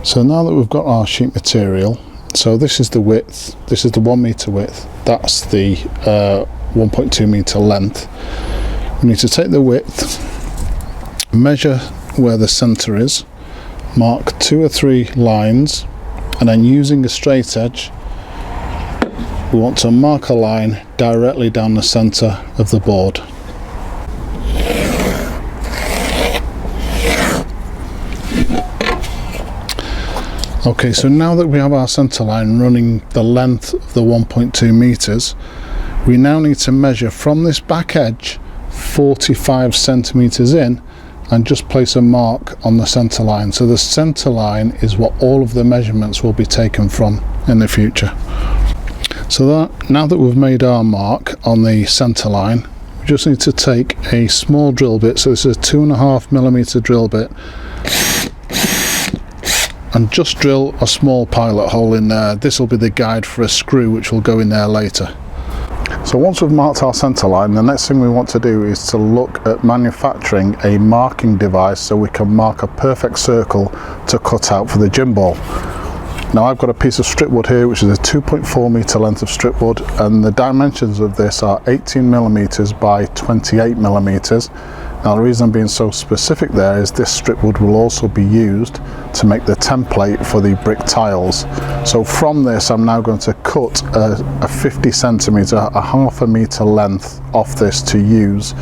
So now that we've got our sheet material, so this is the width, this is the 1 meter width, that's the 1.2 meter length. We need to take the width, measure where the center is, mark 2 or 3 lines, and then using a straight edge, we want to mark a line directly down the center of the board. Okay, so now that we have our center line running the length of the 1.2 meters, we now need to measure from this back edge 45 centimeters in and just place a mark on the center line. So the center line is what all of the measurements will be taken from in the future. So that now that we've made our mark on the center line, we just need to take a small drill bit, so this is a 2.5 millimeter drill bit, and just drill a small pilot hole in there. This will be the guide for a screw which will go in there later. So once we've marked our center line, the next thing we want to do is to look at manufacturing a marking device so we can mark a perfect circle to cut out for the gym ball. Now I've got a piece of strip wood here which is a 2.4 meter length of strip wood, and the dimensions of this are 18 millimeters by 28 millimeters. Now the reason I'm being so specific there is this strip wood will also be used to make the template for the brick tiles. So from this I'm now going to cut a 50 centimeter, a half a meter length off this to use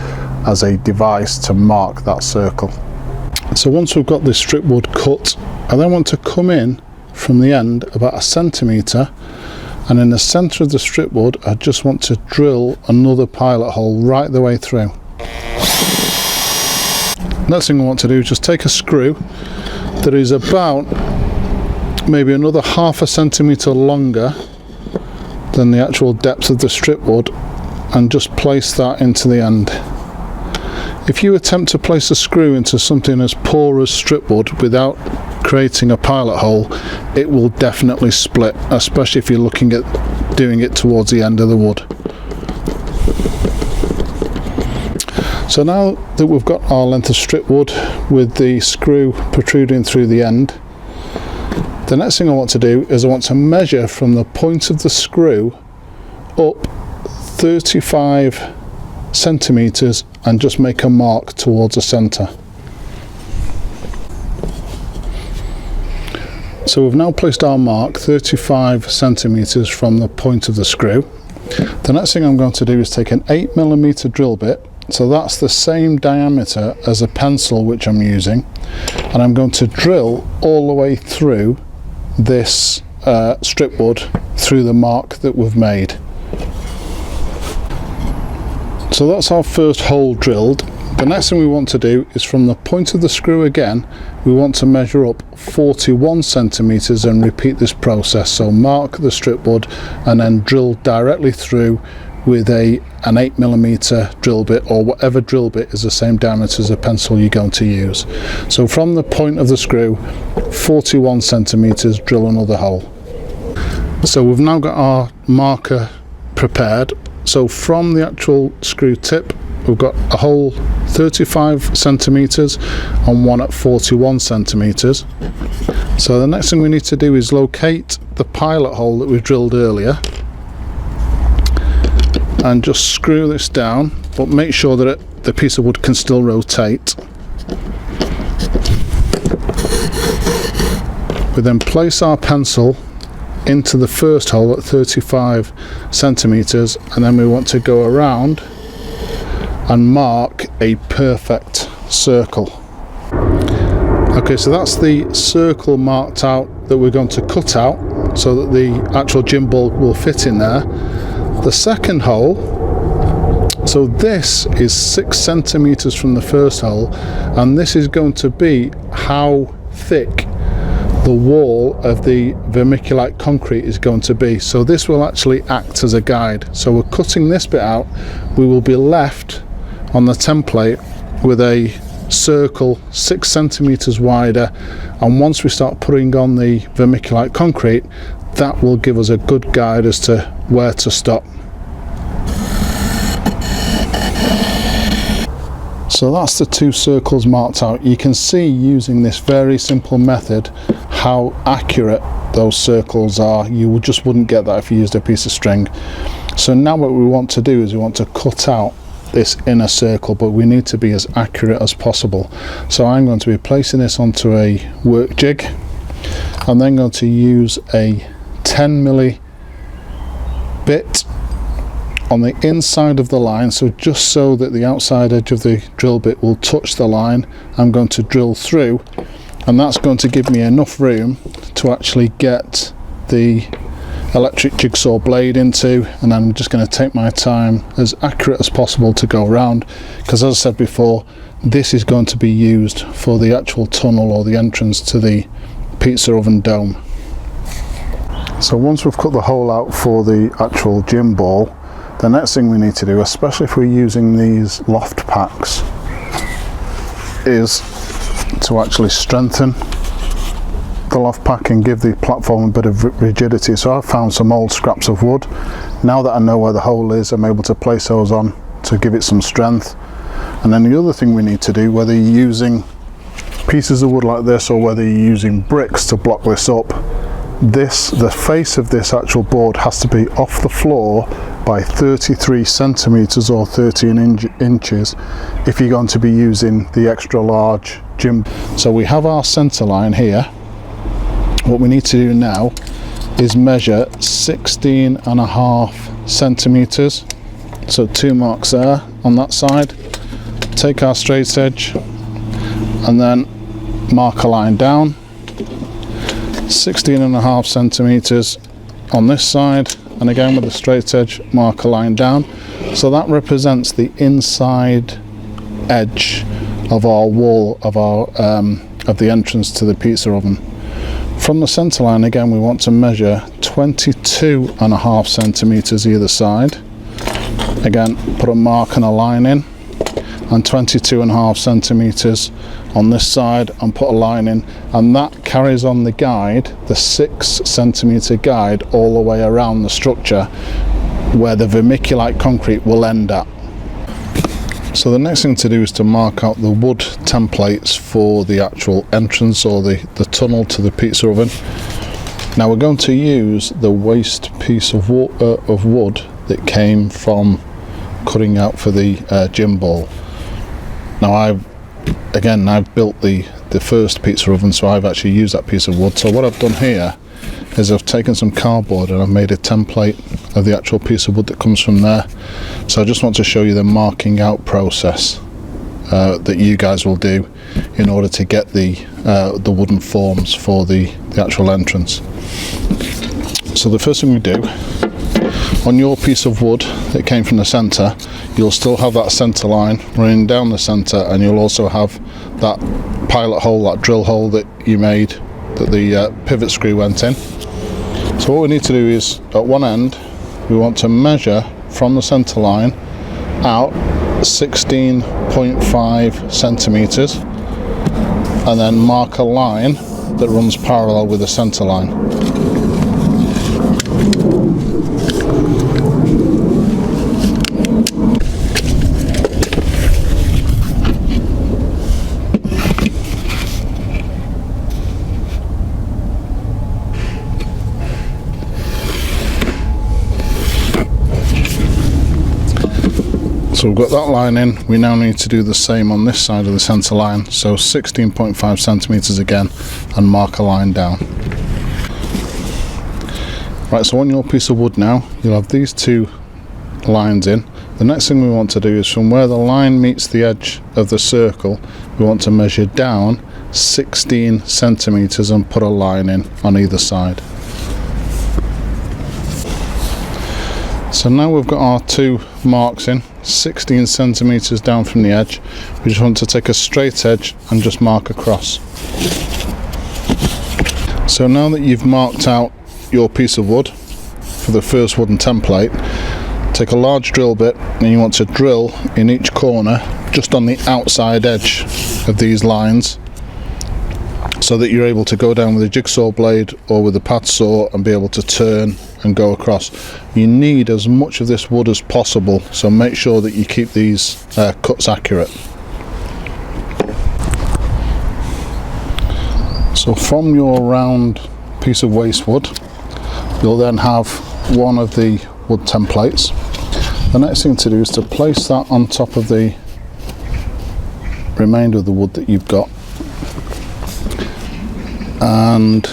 as a device to mark that circle. So once we've got this strip wood cut, I then want to come in from the end about 1 centimeter, and in the center of the strip wood I just want to drill another pilot hole right the way through. Next thing I want to do is just take a screw that is about maybe another 0.5 centimeter longer than the actual depth of the strip wood, and just place that into the end. If you attempt to place a screw into something as poor as strip wood without creating a pilot hole, it will definitely split, especially if you're looking at doing it towards the end of the wood. So now that we've got our length of strip wood with the screw protruding through the end, the next thing I want to do is I want to measure from the point of the screw up 35 centimeters and just make a mark towards the center. So we've now placed our mark 35 centimeters from the point of the screw. The next thing I'm going to do is take an 8 millimeter drill bit, so that's the same diameter as a pencil which I'm using, and I'm going to drill all the way through this strip wood through the mark that we've made. So that's our first hole drilled. The next thing we want to do is from the point of the screw again, we want to measure up 41 centimeters and repeat this process. So mark the strip wood and then drill directly through with an 8 millimeter drill bit, or whatever drill bit is the same diameter as a pencil you're going to use. So from the point of the screw, 41 centimeters, drill another hole. So we've now got our marker prepared. So from the actual screw tip, we've got a hole 35 centimeters and one at 41 centimeters. So the next thing we need to do is locate the pilot hole that we drilled earlier and just screw this down, but make sure that the piece of wood can still rotate. We then place our pencil into the first hole at 35 centimeters, and then we want to go around and mark a perfect circle. Okay, so that's the circle marked out that we're going to cut out so that the actual gym ball will fit in there. The second hole, so this is 6 centimeters from the first hole, and this is going to be how thick the wall of the vermiculite concrete is going to be. So this will actually act as a guide. So we're cutting this bit out. We will be left on the template with a circle 6 centimeters wider, and once we start putting on the vermiculite concrete, that will give us a good guide as to where to stop. So that's the 2 circles marked out. You can see using this very simple method how accurate those circles are. You just wouldn't get that if you used a piece of string. So now what we want to do is we want to cut out this inner circle, but we need to be as accurate as possible. So I'm going to be placing this onto a work jig. I'm then going to use a 10mm bit on the inside of the line, so just so that the outside edge of the drill bit will touch the line. I'm going to drill through, and that's going to give me enough room to actually get the electric jigsaw blade into, and I'm just going to take my time as accurate as possible to go around, because as I said before, this is going to be used for the actual tunnel or the entrance to the pizza oven dome. So once we've cut the hole out for the actual gym ball, the next thing we need to do, especially if we're using these loft packs, is to actually strengthen the loft pack and give the platform a bit of rigidity. So I've found some old scraps of wood. Now that I know where the hole is, I'm able to place those on to give it some strength. And then the other thing we need to do, whether you're using pieces of wood like this or whether you're using bricks to block this up, the face of this actual board has to be off the floor by 33 centimeters or 13 inches if you're going to be using the extra large gym. So we have our center line here. What we need to do now is measure 16.5 centimeters. So 2 marks there on that side. Take our straight edge and then mark a line down. 16.5 centimeters on this side, and again with the straight edge, mark a line down. So that represents the inside edge of our wall of our of the entrance to the pizza oven. From the center line, again, we want to measure 22.5 centimeters either side. Again, put a mark and a line in, and 22.5 centimeters on this side, and put a line in, and that carries on the guide, the 6 centimeter guide, all the way around the structure where the vermiculite concrete will end at. So the next thing to do is to mark out the wood templates for the actual entrance or the tunnel to the pizza oven. Now we're going to use the waste piece of wood that came from cutting out for the gym ball. Now I've built the first pizza oven, so I've actually used that piece of wood. So what I've done here is I've taken some cardboard and I've made a template of the actual piece of wood that comes from there. So I just want to show you the marking out process that you guys will do in order to get the wooden forms for the actual entrance. So the first thing we do, on your piece of wood that came from the center, you'll still have that center line running down the center, and you'll also have that pilot hole, that drill hole that you made, that the pivot screw went in. So what we need to do is, at one end, we want to measure from the center line out 16.5 centimeters, and then mark a line that runs parallel with the center line. So we've got that line in. We now need to do the same on this side of the center line, so 16.5 centimeters again, and mark a line down. Right, so on your piece of wood now, you'll have these 2 lines in. The next thing we want to do is from where the line meets the edge of the circle, we want to measure down 16 centimeters and put a line in on either side. So now we've got our 2 marks in, 16 centimeters down from the edge. We just want to take a straight edge and just mark across. So now that you've marked out your piece of wood for the first wooden template, take a large drill bit and you want to drill in each corner just on the outside edge of these lines, so that you're able to go down with a jigsaw blade or with a pad saw and be able to turn and go across. You need as much of this wood as possible, so make sure that you keep these cuts accurate. So from your round piece of waste wood, you'll then have one of the wood templates. The next thing to do is to place that on top of the remainder of the wood that you've got, and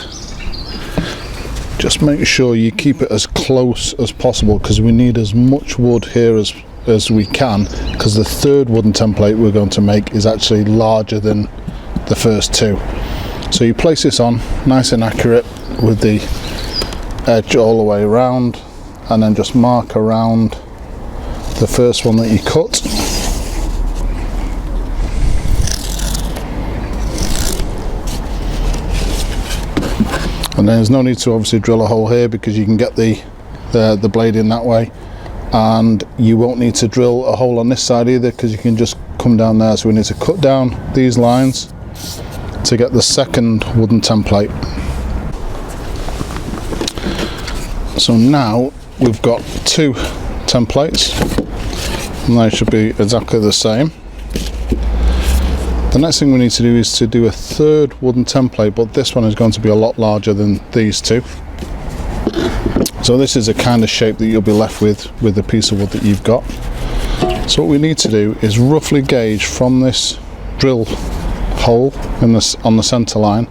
just make sure you keep it as close as possible, because we need as much wood here as we can, because the third wooden template we're going to make is actually larger than the first two. So you place this on nice and accurate with the edge all the way around, and then just mark around the first one that you cut. And there's no need to obviously drill a hole here, because you can get the blade in that way, and you won't need to drill a hole on this side either, because you can just come down there. So we need to cut down these lines to get the second wooden template. So now we've got two templates, and they should be exactly the same. The next thing we need to do is to do a third wooden template, but this one is going to be a lot larger than these two. So this is a kind of shape that you'll be left with the piece of wood that you've got. So what we need to do is roughly gauge from this drill hole on the center line,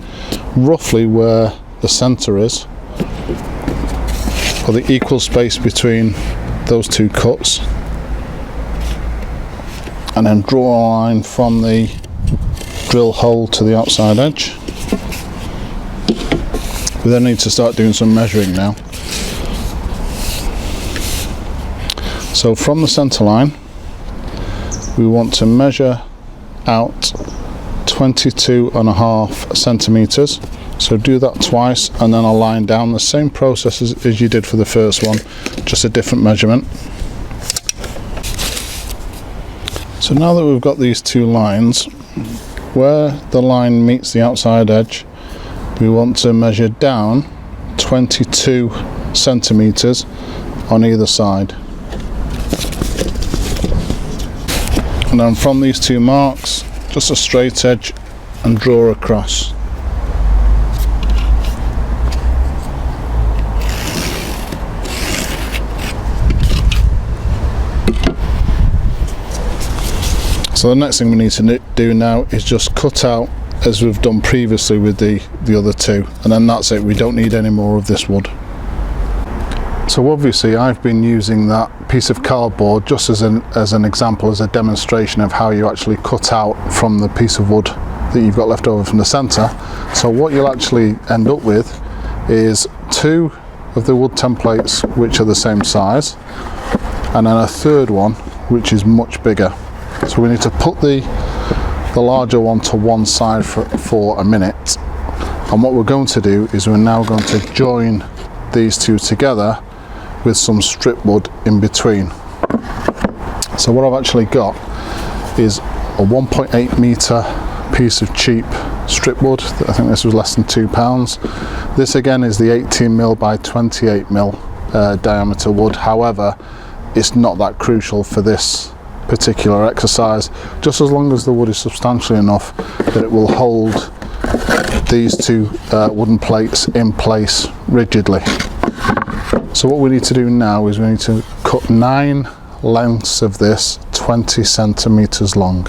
roughly where the center is, or the equal space between those two cuts, and then draw a line from the drill hole to the outside edge. We then need to start doing some measuring now. So from the center line, we want to measure out 22.5 centimeters. So do that twice, and then I'll line down the same process as you did for the first one, just a different measurement. So now that we've got these two lines, where the line meets the outside edge, we want to measure down 22 centimeters on either side. And then from these two marks, just a straight edge and draw across. So the next thing we need to do now is just cut out as we've done previously with the other two, and then that's it. We don't need any more of this wood. So obviously I've been using that piece of cardboard just as an example, as a demonstration of how you actually cut out from the piece of wood that you've got left over from the center. So what you'll actually end up with is two of the wood templates which are the same size, and then a third one which is much bigger. So we need to put the larger one to one side for a minute, and what we're going to do is we're now going to join these two together with some strip wood in between. So what I've actually got is a 1.8 meter piece of cheap strip wood. I think this was less than £2. This again is the 18mm by 28mm diameter wood. However, it's not that crucial for this particular exercise, just as long as the wood is substantial enough that it will hold these two wooden plates in place rigidly. So what we need to do now is we need to cut 9 lengths of this 20 centimeters long.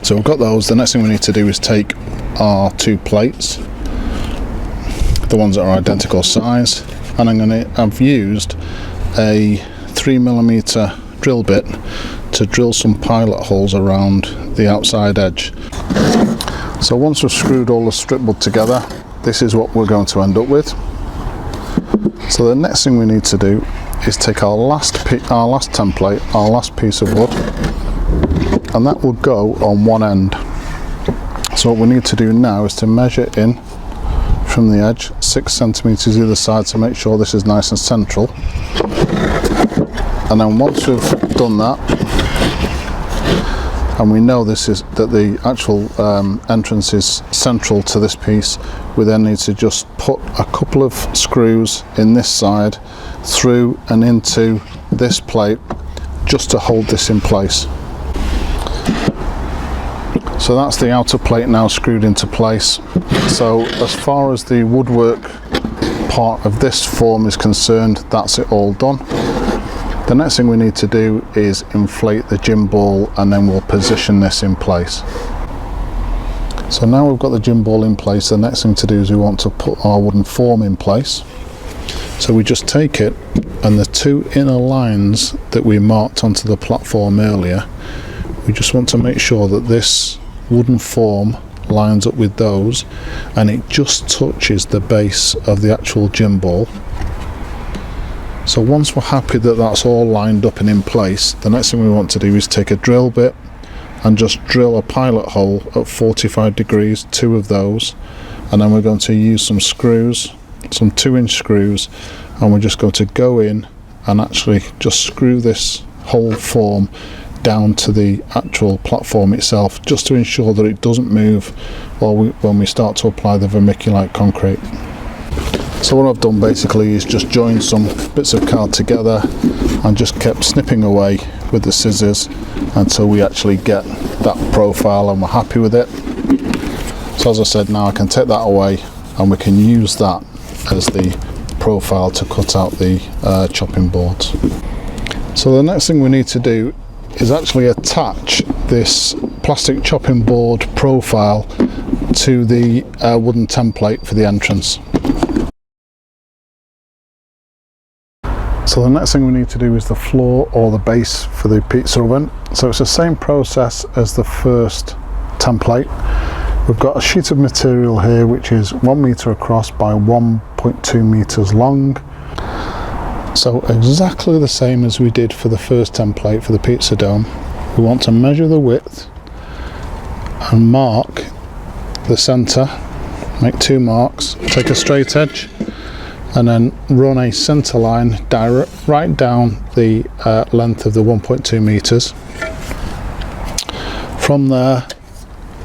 So we've got those. The next thing we need to do is take our two plates, the ones that are identical size, and I've used a 3mm drill bit to drill some pilot holes around the outside edge. So once we've screwed all the strip wood together, this is what we're going to end up with. So the next thing we need to do is take our last template, our last piece of wood, and that will go on one end. So what we need to do now is to measure in from the edge 6 centimeters either side to make sure this is nice and central. And then once we've done that, and we know that the actual entrance is central to this piece, we then need to just put a couple of screws in this side through and into this plate just to hold this in place. So that's the outer plate now screwed into place. So as far as the woodwork part of this form is concerned, that's it all done. The next thing we need to do is inflate the gym ball, and then we'll position this in place. So now we've got the gym ball in place, the next thing to do is we want to put our wooden form in place. So we just take it, and the two inner lines that we marked onto the platform earlier, we just want to make sure that this wooden form lines up with those, and it just touches the base of the actual gym ball. So once we're happy that that's all lined up and in place, the next thing we want to do is take a drill bit and just drill a pilot hole at 45 degrees, 2 of those, and then we're going to use some screws, some 2-inch screws, and we're just going to go in and actually just screw this whole form down to the actual platform itself, just to ensure that it doesn't move when we start to apply the vermiculite concrete. So what I've done basically is just joined some bits of card together and just kept snipping away with the scissors until we actually get that profile and we're happy with it. So as I said, now I can take that away and we can use that as the profile to cut out the chopping boards. So the next thing we need to do is actually attach this plastic chopping board profile to the wooden template for the entrance. So the next thing we need to do is the floor or the base for the pizza oven. So it's the same process as the first template. We've got a sheet of material here which is 1 meter across by 1.2 meters long. So exactly the same as we did for the first template for the pizza dome. We want to measure the width and mark the center, make 2 marks, take a straight edge, and then run a center line right down the length of the 1.2 meters. From there,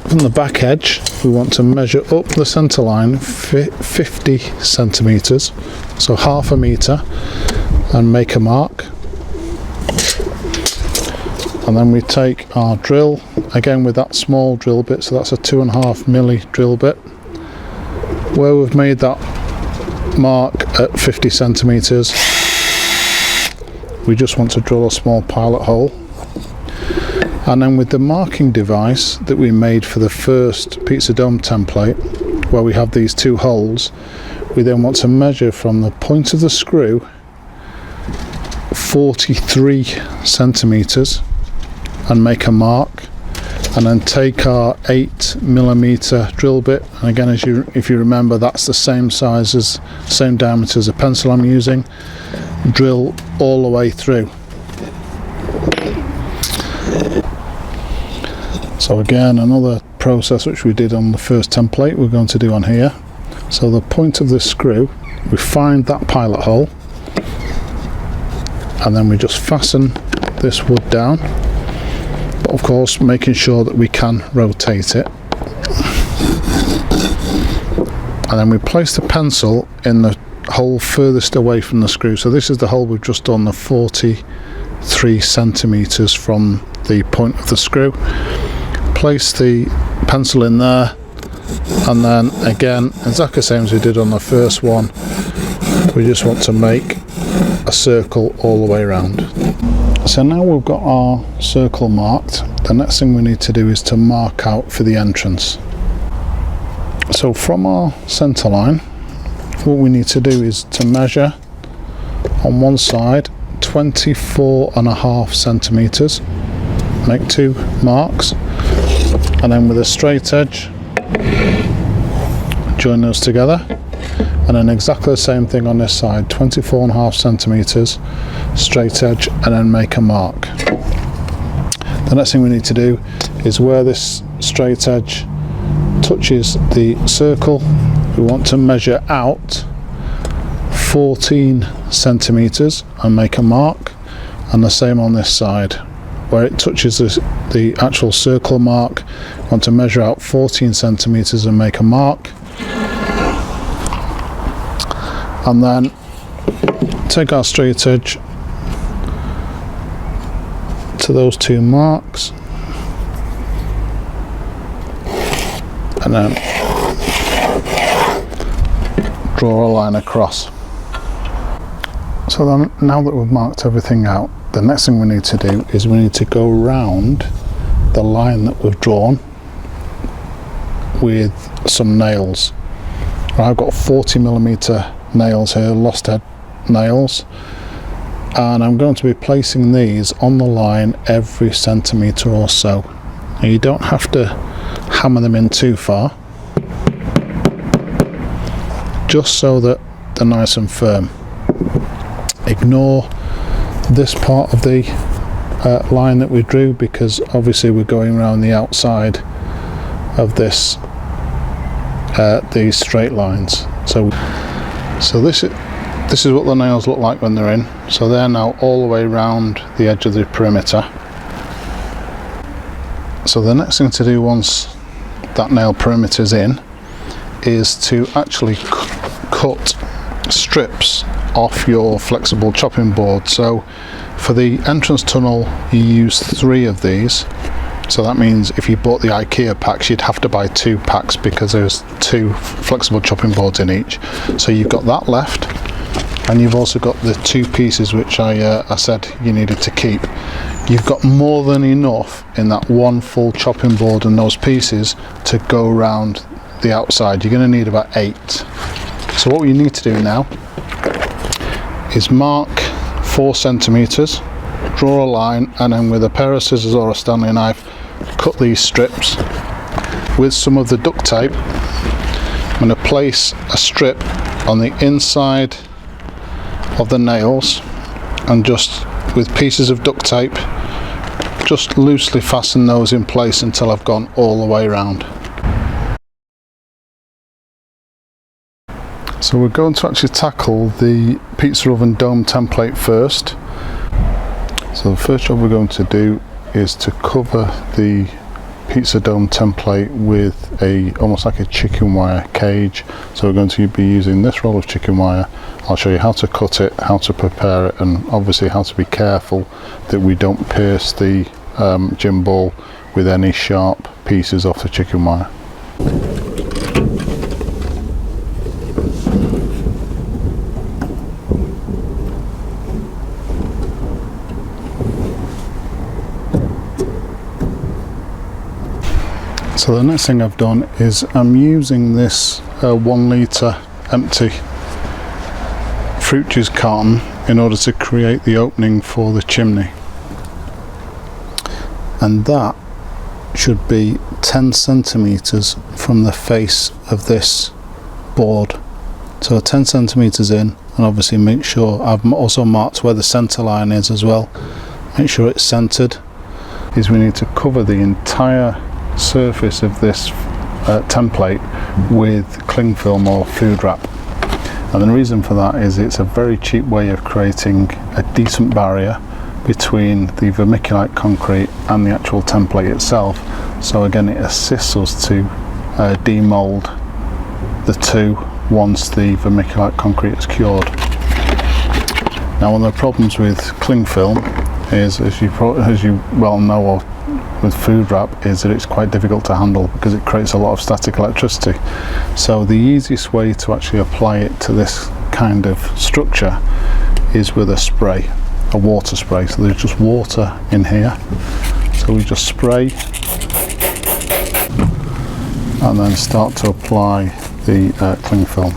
from the back edge, we want to measure up the center line 50 centimeters, so half a meter, and make a mark. And then we take our drill, again with that small drill bit, so that's a 2.5 milli drill bit. Where we've made that mark at 50 centimeters, we just want to drill a small pilot hole, and then with the marking device that we made for the first pizza dome template, where we have these 2 holes, we then want to measure from the point of the screw 43 centimeters and make a mark, and then take our 8mm drill bit, and again, if you remember, that's the same diameter as a pencil I'm using, drill all the way through. So again, another process which we did on the first template we're going to do on here. So the point of the screw, we find that pilot hole, and then we just fasten this wood down, but of course making sure that we can rotate it. And then we place the pencil in the hole furthest away from the screw. So this is the hole we've just done, the 43 centimeters from the point of the screw. Place the pencil in there, and then again, exactly the same as we did on the first one, we just want to make a circle all the way around. So now we've got our circle marked, the next thing we need to do is to mark out for the entrance. So from our center line, what we need to do is to measure on one side 24.5 centimeters, make 2 marks, and then with a straight edge join those together, and then exactly the same thing on this side, 24.5 centimeters, straight edge, and then make a mark. The next thing we need to do is where this straight edge touches the circle, we want to measure out 14 centimeters and make a mark, and the same on this side. Where it touches the actual circle mark, we want to measure out 14 centimeters and make a mark. And then take our straight edge to those 2 marks, and then draw a line across. So then, now that we've marked everything out, the next thing we need to do is we need to go round the line that we've drawn with some nails. I've got 40mm nails here, lost head nails, and I'm going to be placing these on the line every centimetre or so. Now, you don't have to hammer them in too far, just so that they're nice and firm. Ignore this part of the line that we drew, because obviously we're going around the outside of this these straight lines. So this is what the nails look like when they're in. So they're now all the way around the edge of the perimeter. So the next thing to do once that nail perimeter is in is to actually cut strips off your flexible chopping board. So for the entrance tunnel you use 3 of these. So that means if you bought the IKEA packs, you'd have to buy 2 packs because there's 2 flexible chopping boards in each. So you've got that left, and you've also got the 2 pieces which I said you needed to keep. You've got more than enough in that 1 full chopping board and those pieces to go around the outside. You're going to need about 8. So what you need to do now is mark 4 centimetres, draw a line, and then with a pair of scissors or a Stanley knife cut these strips. With some of the duct tape, I'm going to place a strip on the inside of the nails, and just with pieces of duct tape just loosely fasten those in place until I've gone all the way around. So we're going to actually tackle the pizza oven dome template first. So the first job we're going to do is to cover the pizza dome template with almost like a chicken wire cage. So we're going to be using this roll of chicken wire. I'll show you how to cut it, how to prepare it, and obviously how to be careful that we don't pierce the gym ball with any sharp pieces off the chicken wire. So the next thing I've done is I'm using this 1 litre empty fruit juice carton in order to create the opening for the chimney, and that should be 10 centimetres from the face of this board. So 10 centimetres in, and obviously make sure I've also marked where the centre line is as well. Make sure it's centred. Is we need to cover the entire surface of this template with cling film or food wrap, and the reason for that is it's a very cheap way of creating a decent barrier between the vermiculite concrete and the actual template itself. So again, it assists us to demold the two once the vermiculite concrete is cured. Now, one of the problems with cling film is, as you well know, or with food wrap, is that it's quite difficult to handle because it creates a lot of static electricity. So the easiest way to actually apply it to this kind of structure is with a spray, a water spray. So there's just water in here, so we just spray and then start to apply the cling film.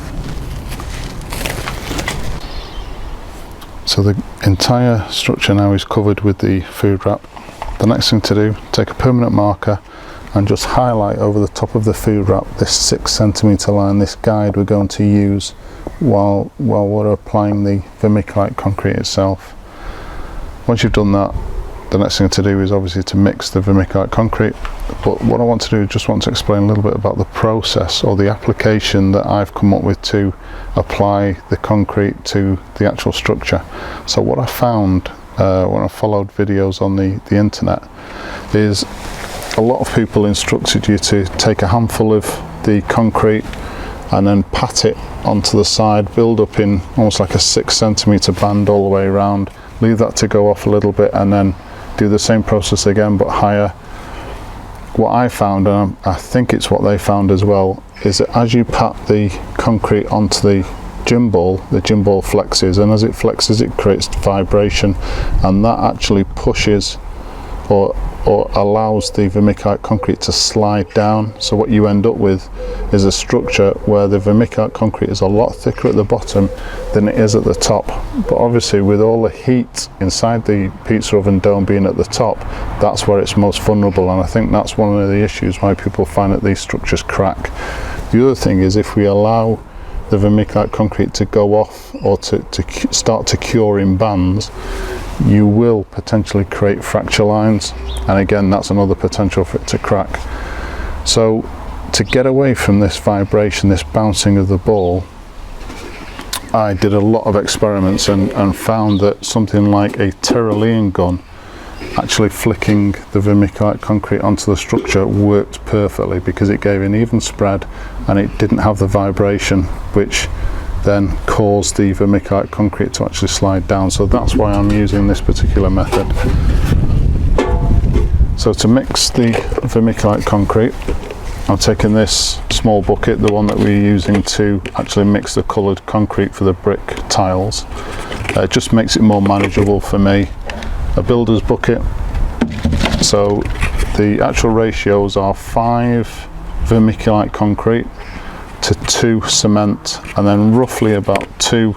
So the entire structure now is covered with the food wrap. The next thing to do, take a permanent marker and just highlight over the top of the food wrap this 6 centimetre line, this guide we're going to use while we're applying the vermiculite concrete itself. Once you've done that, the next thing to do is obviously to mix the vermiculite concrete. But what I want to do is just want to explain a little bit about the process or the application that I've come up with to apply the concrete to the actual structure. So what I found when I followed videos on the internet is a lot of people instructed you to take a handful of the concrete and then pat it onto the side, build up in almost like a 6 centimetre band all the way around, leave that to go off a little bit, and then do the same process again but higher, what I found, and I think it's what they found as well, is that as you pat the concrete onto the gym ball flexes, and as it flexes it creates vibration, and that actually pushes or allows the vermiculite concrete to slide down. So what you end up with is a structure where the vermiculite concrete is a lot thicker at the bottom than it is at the top. But obviously with all the heat inside the pizza oven dome being at the top, that's where it's most vulnerable, and I think that's one of the issues why people find that these structures crack. The other thing is, if we allow the vermiculite concrete to go off or to start to cure in bands, you will potentially create fracture lines, and again that's another potential for it to crack. So to get away from this vibration, this bouncing of the ball, I did a lot of experiments and found that something like a Tyrolean gun actually flicking the vermiculite concrete onto the structure worked perfectly, because it gave an even spread and it didn't have the vibration which then caused the vermiculite concrete to actually slide down. So that's why I'm using this particular method. So to mix the vermiculite concrete, I'm taking this small bucket, the one that we're using to actually mix the coloured concrete for the brick tiles. It just makes it more manageable for me. A builder's bucket, so the actual ratios are 5 vermiculite concrete to 2 cement, and then roughly about 2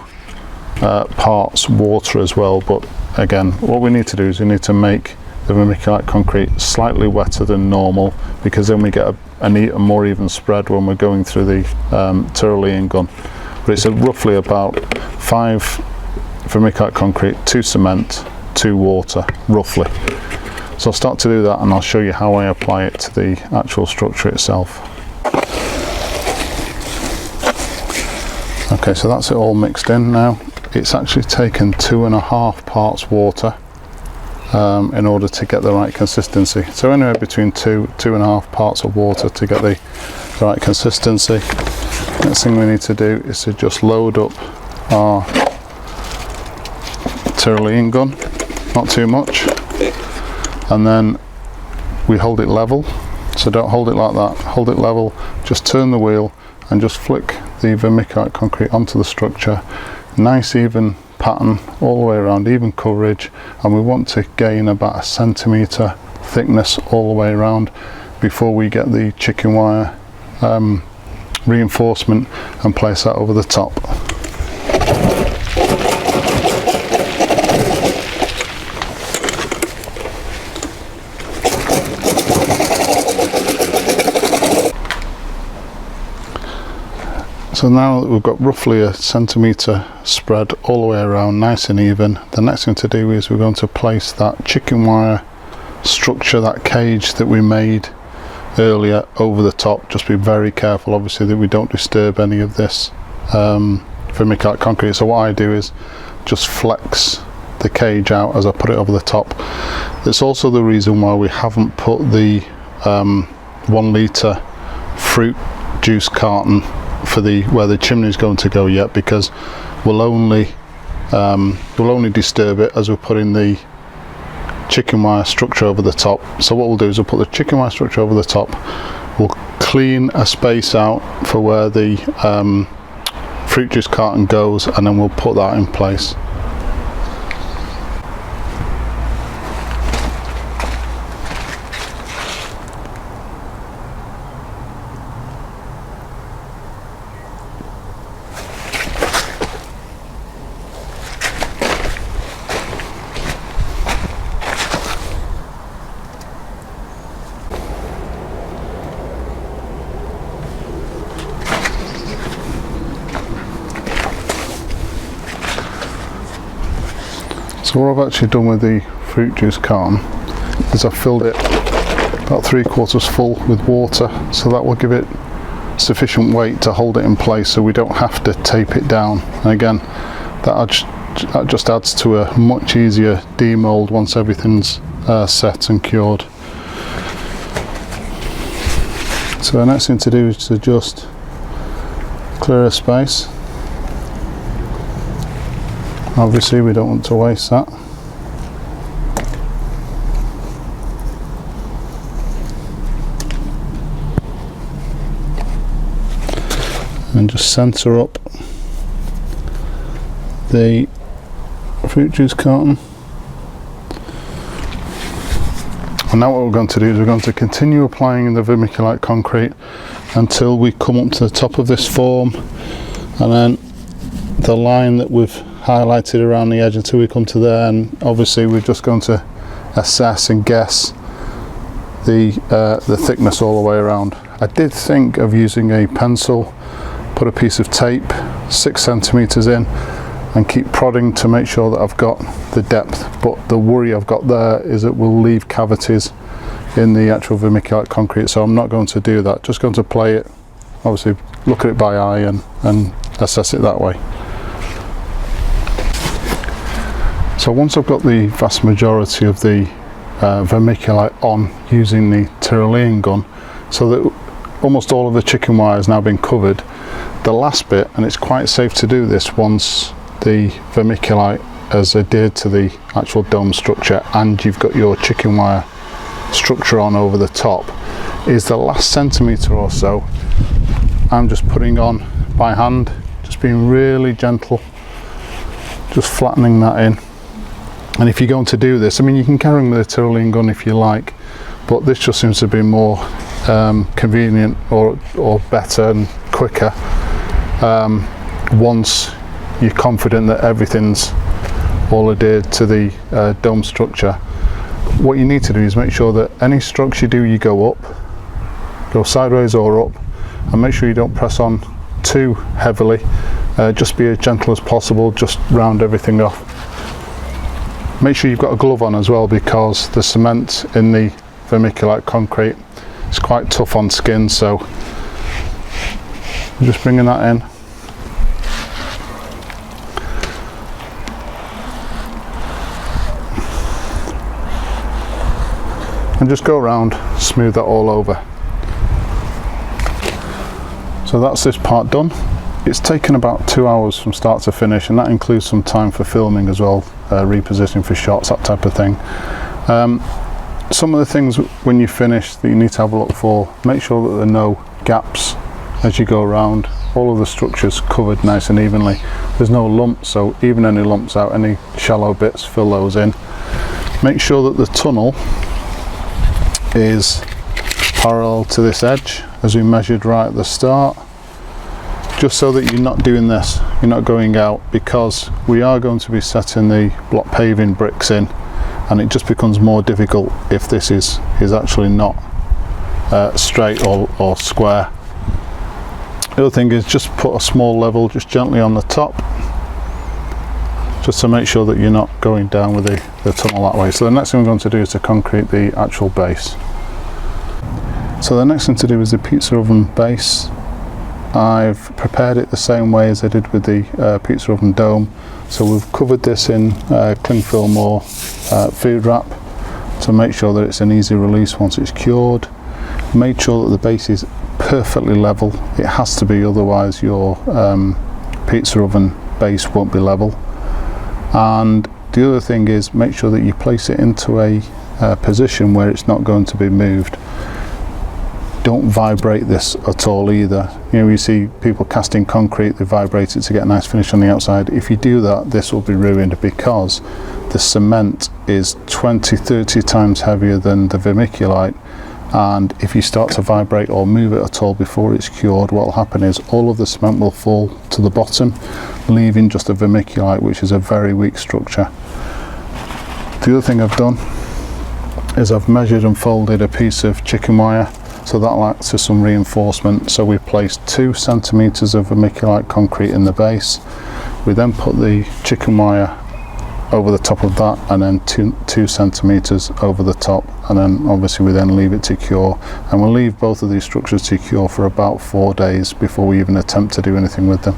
parts water as well. But again, what we need to do is we need to make the vermiculite concrete slightly wetter than normal, because then we get a more even spread when we're going through the Tyrolean gun. But it's roughly about 5 vermiculite concrete, 2 cement, 2 water, roughly. So I'll start to do that and I'll show you how I apply it to the actual structure itself. Okay, so that's it all mixed in now. It's actually taken 2.5 parts water in order to get the right consistency. So anywhere between 2.5 parts of water to get the right consistency. Next thing we need to do is to just load up our Tyrolean gun, not too much, and then we hold it level. So don't hold it like that, hold it level, just turn the wheel and just flick the vermiculite concrete onto the structure. Nice even pattern all the way around, even coverage, and we want to gain about 1 centimetre thickness all the way around before we get the chicken wire reinforcement and place that over the top. So now that we've got roughly 1 centimetre spread all the way around, nice and even, the next thing to do is we're going to place that chicken wire structure, that cage that we made earlier, over the top. Just be very careful obviously that we don't disturb any of this vermiculite concrete. So what I do is just flex the cage out as I put it over the top. It's also the reason why we haven't put the 1 litre fruit juice carton for where the chimney is going to go yet, because we'll only disturb it as we're putting the chicken wire structure over the top. So what we'll do is we'll put the chicken wire structure over the top, we'll clean a space out for where the fruit juice carton goes, and then we'll put that in place. So what I've actually done with the fruit juice carton is I've filled it about 3/4 full with water, so that will give it sufficient weight to hold it in place so we don't have to tape it down. And again, that just adds to a much easier demold once everything's set and cured. So the next thing to do is to just clear a space. Obviously we don't want to waste that. centre up the fruit juice carton. And now what we're going to do is we're going to continue applying the vermiculite concrete until we come up to the top of this form, and then the line that we've highlighted around the edge until we come to there. And obviously we're just going to assess and guess the thickness all the way around. I did think of using a pencil, put a piece of tape 6 centimeters in and keep prodding to make sure that I've got the depth, but the worry I've got there is it will leave cavities in the actual vermiculite concrete, so I'm not going to do that. Just going to play it, obviously look at it by eye and assess it that way. So once I've got the vast majority of the vermiculite on using the Tyrolean gun, so that almost all of the chicken wire has now been covered, the last bit, and it's quite safe to do this once the vermiculite has adhered to the actual dome structure and you've got your chicken wire structure on over the top, is the last centimetre or so I'm just putting on by hand, just being really gentle, just flattening that in. And if you're going to do this, I mean, you can carry them with a Tyrolean gun if you like, but this just seems to be more convenient or better and quicker once you're confident that everything's all adhered to the dome structure. What you need to do is make sure that any strokes you do, you go up, go sideways or up, and make sure you don't press on too heavily. Just be as gentle as possible, just round everything off. Make sure you've got a glove on as well, because the cement in the vermiculite concrete is quite tough on skin, so I'm just bringing that in. And just go around, smooth that all over. So that's this part done. It's taken about 2 hours from start to finish, and that includes some time for filming as well, repositioning for shots, that type of thing. Some of the things when you finish that you need to have a look for: make sure that there are no gaps as you go around. All of the structures covered nice and evenly. There's no lumps, so even any lumps out, any shallow bits, fill those in. Make sure that the tunnel is parallel to this edge as we measured right at the start, just so that you're not doing this, you're not going out, because we are going to be setting the block paving bricks in, and it just becomes more difficult if this is actually not straight or square. The other thing is just put a small level just gently on the top, just to make sure that you're not going down with the tunnel that way. So the next thing we're going to do is to concrete the actual base. So the next thing to do is the pizza oven base. I've prepared it the same way as I did with the pizza oven dome. So we've covered this in cling film or food wrap to make sure that it's an easy release once it's cured. Made sure that the base is perfectly level. It has to be, otherwise your pizza oven base won't be level. And the other thing is, make sure that you place it into a position where it's not going to be moved. Don't vibrate this at all either. You know, you see people casting concrete, they vibrate it to get a nice finish on the outside. If you do that, this will be ruined, because the cement is 20-30 times heavier than the vermiculite, and if you start to vibrate or move it at all before it's cured, what will happen is all of the cement will fall to the bottom, leaving just the vermiculite, which is a very weak structure. The other thing I've done is I've measured and folded a piece of chicken wire, so that acts as some reinforcement. So we placed 2 centimeters of vermiculite concrete in the base. We then put the chicken wire over the top of that, and then 2 centimeters over the top, and then obviously we then leave it to cure, and we'll leave both of these structures to cure for about 4 days before we even attempt to do anything with them.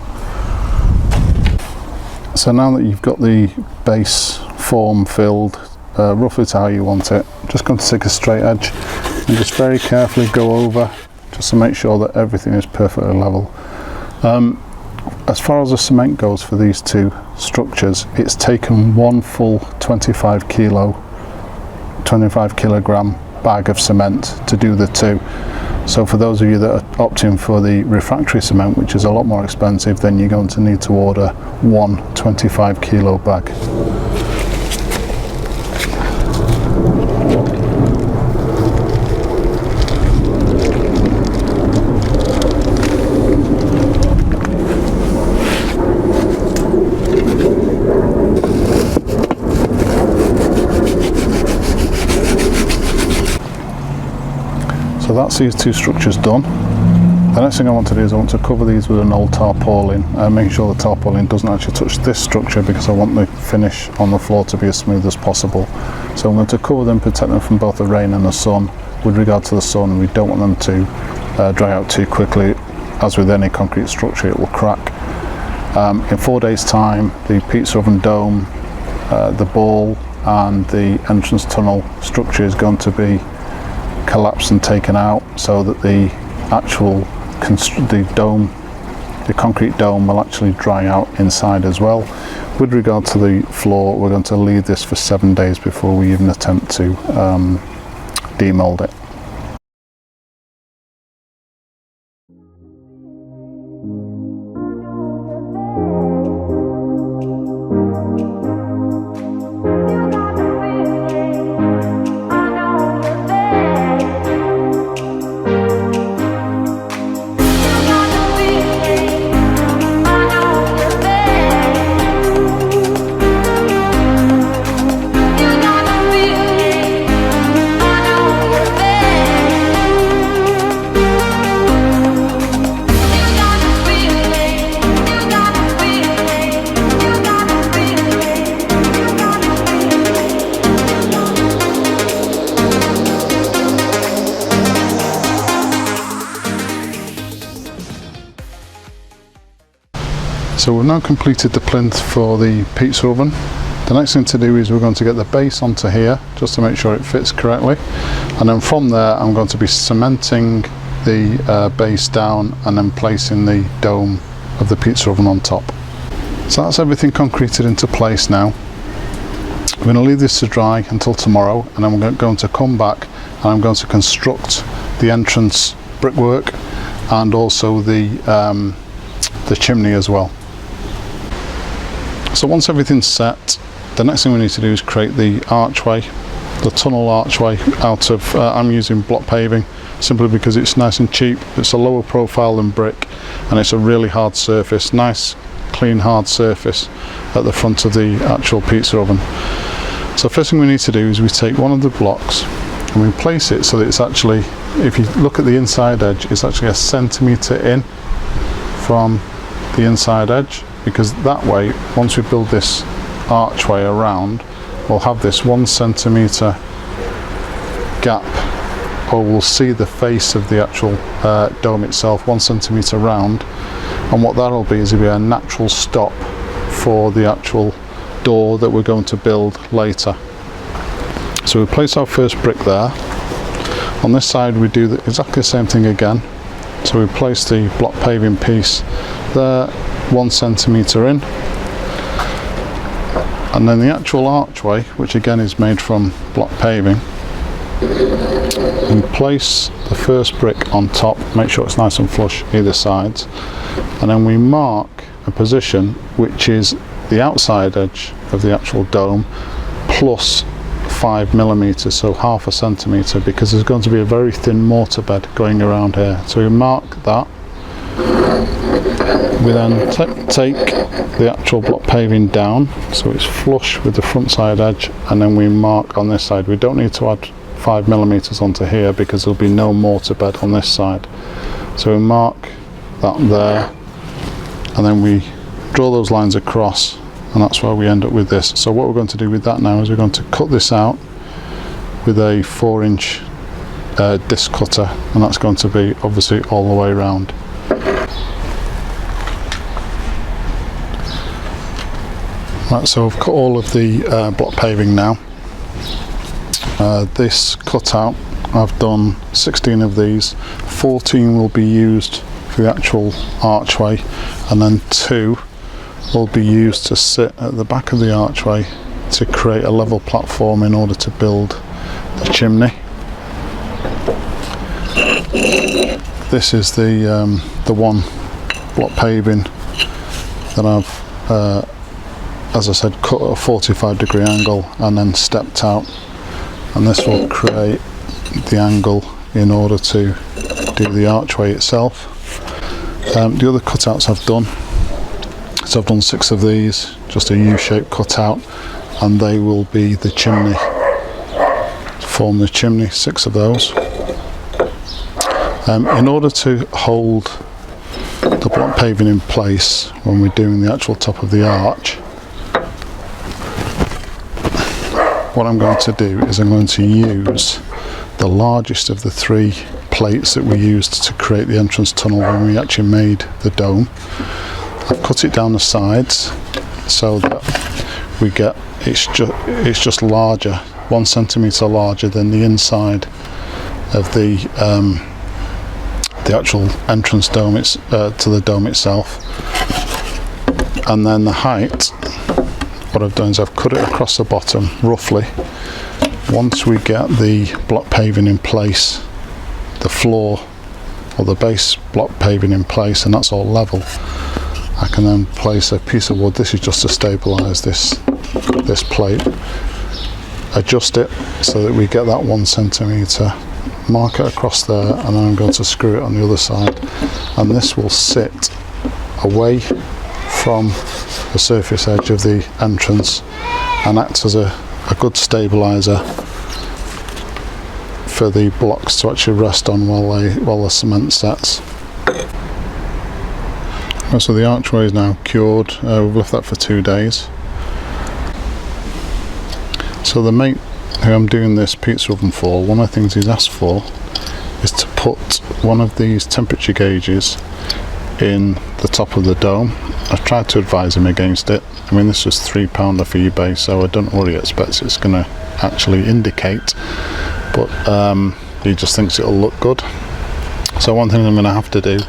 So now that you've got the base form filled roughly to how you want it, just going to take a straight edge and just very carefully go over, just to make sure that everything is perfectly level. As far as the cement goes for these 2 structures, it's taken 1 full 25 kilogram bag of cement to do the 2. So for those of you that are opting for the refractory cement, which is a lot more expensive, then you're going to need to order one 25 kilo bag. So that's these two structures done. The next thing I want to do is I want to cover these with an old tarpaulin, making sure the tarpaulin doesn't actually touch this structure, because I want the finish on the floor to be as smooth as possible. So I'm going to cover them, protect them from both the rain and the sun. With regard to the sun, we don't want them to dry out too quickly. As with any concrete structure, it will crack. In 4 days time, the pizza oven dome, the ball and the entrance tunnel structure is going to be collapsed and taken out, so that the actual the concrete dome will actually dry out inside as well. With regard to the floor, we're going to leave this for 7 days before we even attempt to demold it. So we've now completed the plinth for the pizza oven. The next thing to do is we're going to get the base onto here, just to make sure it fits correctly. And then from there I'm going to be cementing the base down and then placing the dome of the pizza oven on top. So that's everything concreted into place now. I'm going to leave this to dry until tomorrow, and then we're going to come back and I'm going to construct the entrance brickwork and also the chimney as well. So once everything's set, the next thing we need to do is create the archway, the tunnel archway out of, I'm using block paving simply because it's nice and cheap. It's a lower profile than brick and it's a really hard surface, nice clean hard surface at the front of the actual pizza oven. So first thing we need to do is we take one of the blocks and we place it so that it's actually, if you look at the inside edge, it's actually 1 centimetre in from the inside edge, because that way once we build this archway around, we'll have this 1 centimetre gap, or we'll see the face of the actual dome itself 1 centimetre round, and what that'll be is it'll be a natural stop for the actual door that we're going to build later. So we place our first brick there. On this side we do exactly the same thing again. So we place the block paving piece there, 1 centimetre in, and then the actual archway, which again is made from block paving, we place the first brick on top, make sure it's nice and flush either sides, and then we mark a position which is the outside edge of the actual dome plus 5 millimeters, so 1/2 centimetre, because there's going to be a very thin mortar bed going around here. So we mark that. We then take the actual block paving down so it's flush with the front side edge, and then we mark on this side. We don't need to add 5 millimeters onto here because there'll be no mortar bed on this side. So we mark that there, and then we draw those lines across, and that's where we end up with this. So what we're going to do with that now is we're going to cut this out with a 4-inch disc cutter, and that's going to be obviously all the way around. Right, so I've cut all of the block paving now. This cutout, I've done 16 of these, 14 will be used for the actual archway, and then 2 will be used to sit at the back of the archway to create a level platform in order to build the chimney. this is the one block paving that I've, as I said, cut at a 45-degree angle and then stepped out, and this will create the angle in order to do the archway itself. The other cutouts I've done, so I've done 6 of these, just a U-shaped cutout, and they will be the chimney, form the chimney, 6 of those. In order to hold the block paving in place when we're doing the actual top of the arch, what I'm going to do is I'm going to use the largest of the 3 plates that we used to create the entrance tunnel when we actually made the dome. I've cut it down the sides so that we get it's just larger, 1 centimetre larger than the inside of the actual entrance dome to the dome itself. And then the height, what I've done is I've cut it across the bottom roughly. Once we get the block paving in place, the floor or the base block paving in place, and that's all level, I can then place a piece of wood. This is just to stabilise this plate, adjust it so that we get that 1 centimetre, mark it across there, and then I'm going to screw it on the other side, and this will sit away from the surface edge of the entrance and act as a good stabiliser for the blocks to actually rest on while the cement sets. So the archway is now cured. We've left that for 2 days. So the mate who I'm doing this pizza oven for, one of the things he's asked for is to put one of these temperature gauges in the top of the dome. I've tried to advise him against it. I mean, this was £3 off eBay, so I don't know what he expects it's going to actually indicate, but he just thinks it'll look good. So one thing I'm going to have to do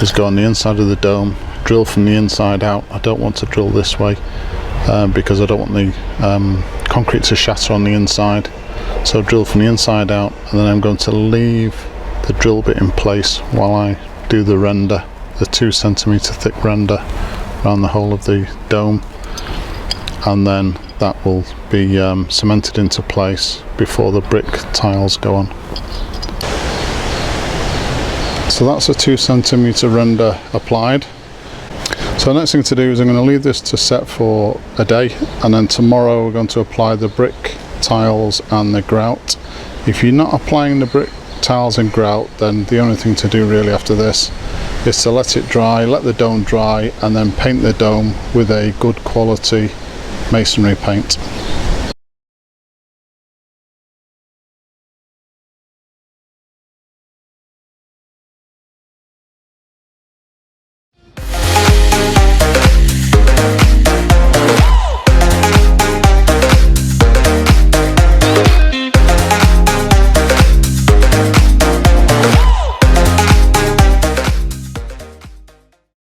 is go on the inside of the dome, drill from the inside out. I don't want to drill this way because I don't want the concrete to shatter on the inside. So drill from the inside out, and then I'm going to leave the drill bit in place while I do the render, the 2 centimetre thick render around the whole of the dome, and then that will be cemented into place before the brick tiles go on. So that's a 2 centimetre render applied. So the next thing to do is I'm going to leave this to set for a day, and then tomorrow we're going to apply the brick tiles and the grout. If you're not applying the brick tiles and grout, then the only thing to do really after this is to let it dry, let the dome dry, and then paint the dome with a good quality masonry paint.